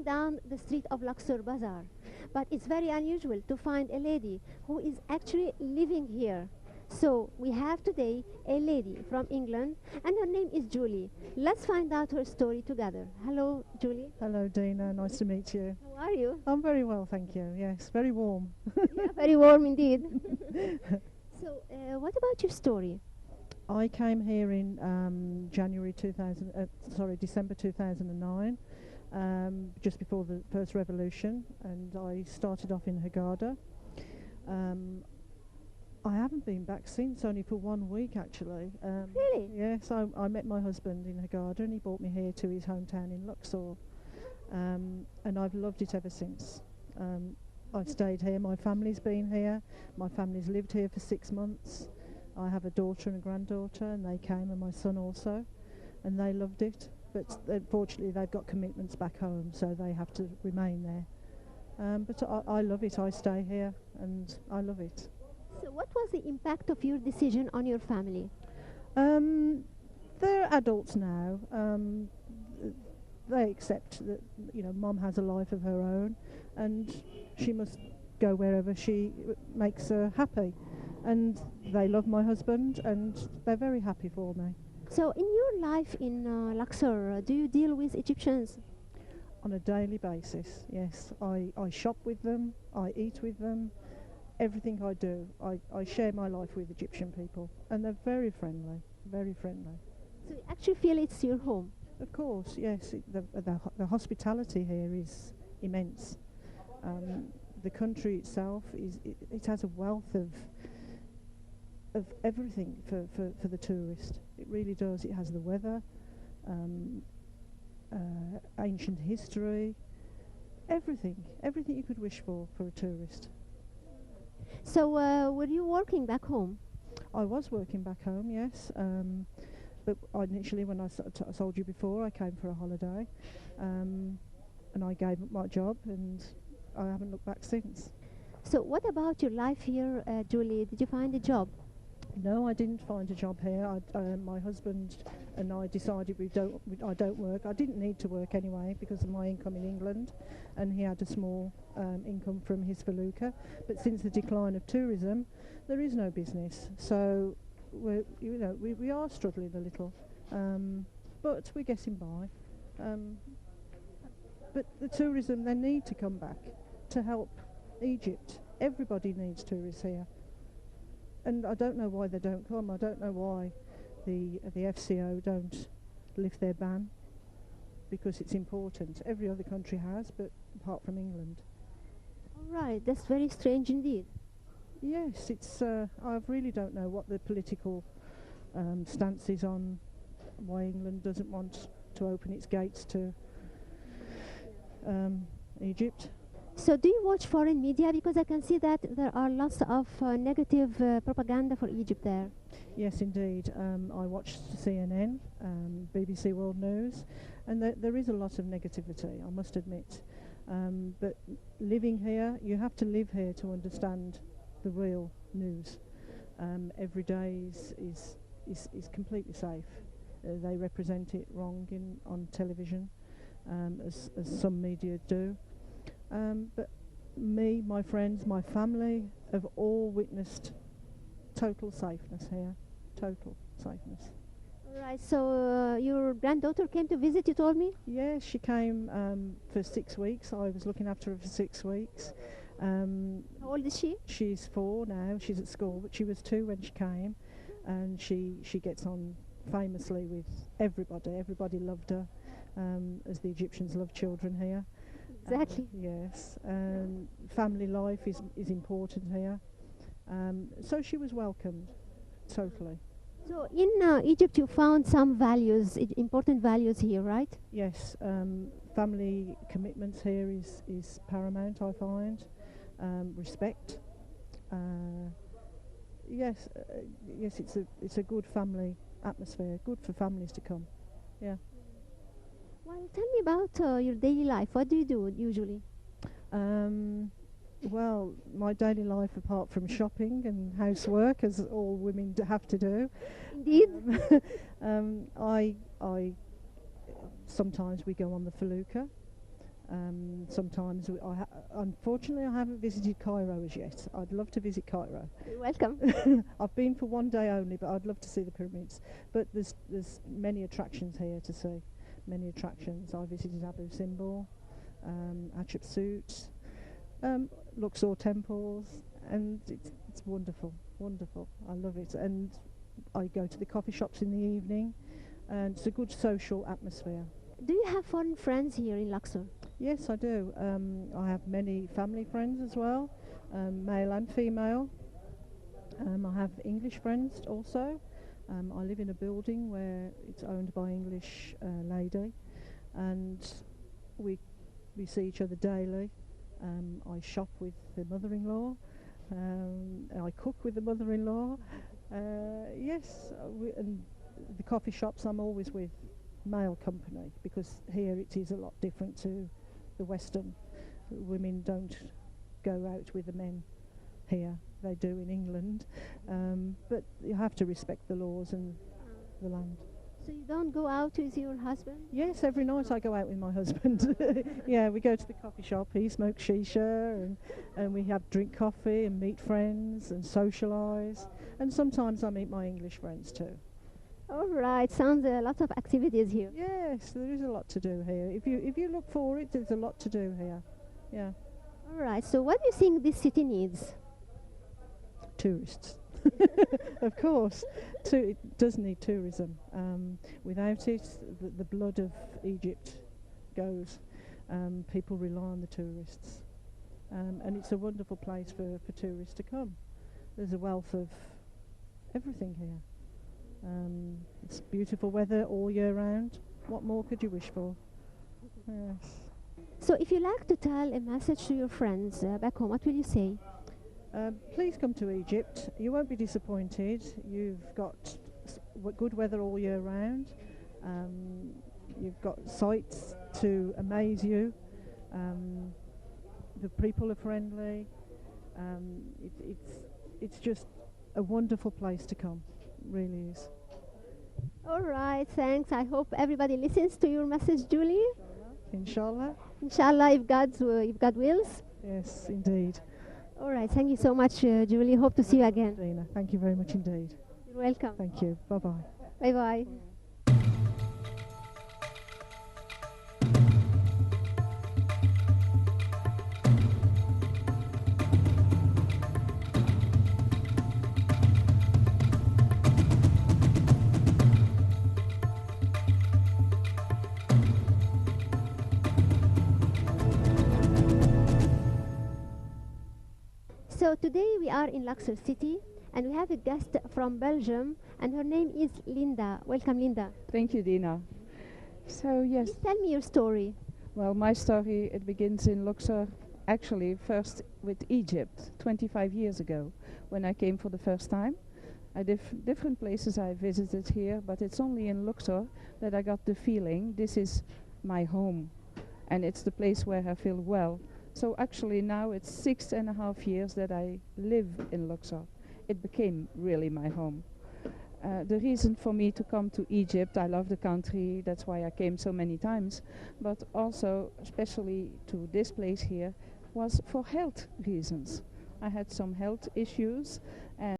walking down the street of Luxor Bazaar, but it's very unusual to find a lady who is actually living here. So we have today a lady from England, and her name is Julie. Let's find out her story together. Hello, Julie. Hello, Dina. Nice to meet you. How are you? I'm very well, thank you. Yes, very warm. Yeah, very warm indeed. So, what about your story? I came here in December 2009, just before the first revolution, and I started off in Hurghada. I haven't been back since, only for 1 week actually. Really? Yes, I met my husband in Hurghada and he brought me here to his hometown in Luxor, and I've loved it ever since. I've stayed here, my family's been here, my family's lived here for 6 months. I have a daughter and a granddaughter, and they came, and my son also, and they loved it, but unfortunately they've got commitments back home, so they have to remain there. But I love it, I stay here and I love it. So, what was the impact of your decision on your family? They're adults now. They accept that, you know, Mum has a life of her own, and she must go wherever she makes her happy. And they love my husband, and they're very happy for me. So, in your life in Luxor, do you deal with Egyptians? On a daily basis, yes. I shop with them, I eat with them. Everything I do, I share my life with Egyptian people, and they're very friendly, very friendly. So, you actually feel it's your home? Of course, yes. The hospitality here is immense. The country itself it has a wealth of everything for the tourist. It really does. It has the weather, ancient history, everything you could wish for a tourist. So, were you working back home? I was working back home, yes, but initially, when I told you before, I came for a holiday, and I gave up my job, and I haven't looked back since. So, what about your life here, Julie? Did you find a job? No, I didn't find a job here. My husband and I decided I don't work. I didn't need to work anyway because of my income in England, and he had a small income from his felucca. But since the decline of tourism, there is no business. So we are struggling a little, but we're getting by. But the tourism, they need to come back to help Egypt. Everybody needs tourists here. And I don't know why they don't come. I don't know why the FCO don't lift their ban, because it's important. Every other country has, but apart from England. All right, that's very strange indeed. Yes, it's. I really don't know what the political stance is on why England doesn't want to open its gates to Egypt. So, do you watch foreign media? Because I can see that there are lots of negative propaganda for Egypt there. Yes, indeed. I watch CNN, BBC World News, and there is a lot of negativity, I must admit. But living here, you have to live here to understand the real news. Every day is completely safe. They represent it wrong on television, as some media do. But me, my friends, my family have all witnessed total safeness here. Total safeness. All right, so your granddaughter came to visit, you told me? Yeah, she came for 6 weeks. I was looking after her for 6 weeks. How old is she? She's 4 now. She's at school, but she was 2 when she came. And she gets on famously with everybody. Everybody loved her, as the Egyptians love children here. Exactly. Yes, family life is important here. So she was welcomed, totally. So in Egypt you found some values, important values here, right? Yes, family commitments here is paramount, I find. Respect. Yes, it's a good family atmosphere, good for families to come. Yeah. Well, tell me about your daily life. What do you do usually? Well, my daily life, apart from shopping and housework, as all women have to do. Indeed. I sometimes we go on the felucca. Sometimes unfortunately I haven't visited Cairo as yet. I'd love to visit Cairo. You're welcome. I've been for one day only, but I'd love to see the pyramids. But there's many attractions here to see. Many attractions. I visited Abu Simbel, Hatshepsut, Luxor temples, and it's wonderful, wonderful. I love it, and I go to the coffee shops in the evening, and it's a good social atmosphere. Do you have foreign friends here in Luxor? Yes, I do. I have many family friends as well, male and female. I have English friends also. I live in a building where it's owned by English lady, and we see each other daily. I shop with the mother-in-law. I cook with the mother-in-law. Yes, and the coffee shops I'm always with male company, because here it is a lot different to the Western. Women don't go out with the men here. They do in England, but you have to respect the laws and the land. So you don't go out with your husband? Yes, every night I go out with my husband. Yeah, we go to the coffee shop, he smokes shisha, and we drink coffee and meet friends and socialise, and sometimes I meet my English friends too. All right, sounds a lot of activities here. Yes, there is a lot to do here. If you look for it, there's a lot to do here. Yeah. All right, so what do you think this city needs? Tourists. Of course. It does need tourism. Without it, the blood of Egypt goes. People rely on the tourists. And it's a wonderful place for tourists to come. There's a wealth of everything here. It's beautiful weather all year round. What more could you wish for? Yes. So if you like to tell a message to your friends back home, what will you say? Please come to Egypt. You won't be disappointed. You've got good weather all year round. You've got sights to amaze you. The people are friendly. It's just a wonderful place to come. Really is. All right, thanks. I hope everybody listens to your message, Julie. Inshallah. Inshallah, if God wills. Yes, indeed. All right, thank you so much, Julie. Hope to see you again. Dina, thank you very much indeed. You're welcome. Thank you. Bye-bye. Bye-bye. So today we are in Luxor City, and we have a guest from Belgium, and her name is Linda. Welcome, Linda. Thank you, Dina. So yes, Please tell me your story. well, my story, it begins in Luxor, actually first with Egypt, 25 years ago, when I came for the first time. Different places I visited here, but it's only in Luxor that I got the feeling this is my home, and it's the place where I feel well. So actually now it's 6.5 years that I live in Luxor. It became really my home. The reason for me to come to Egypt, I love the country, that's why I came so many times, but also especially to this place here, was for health reasons. I had some health issues, and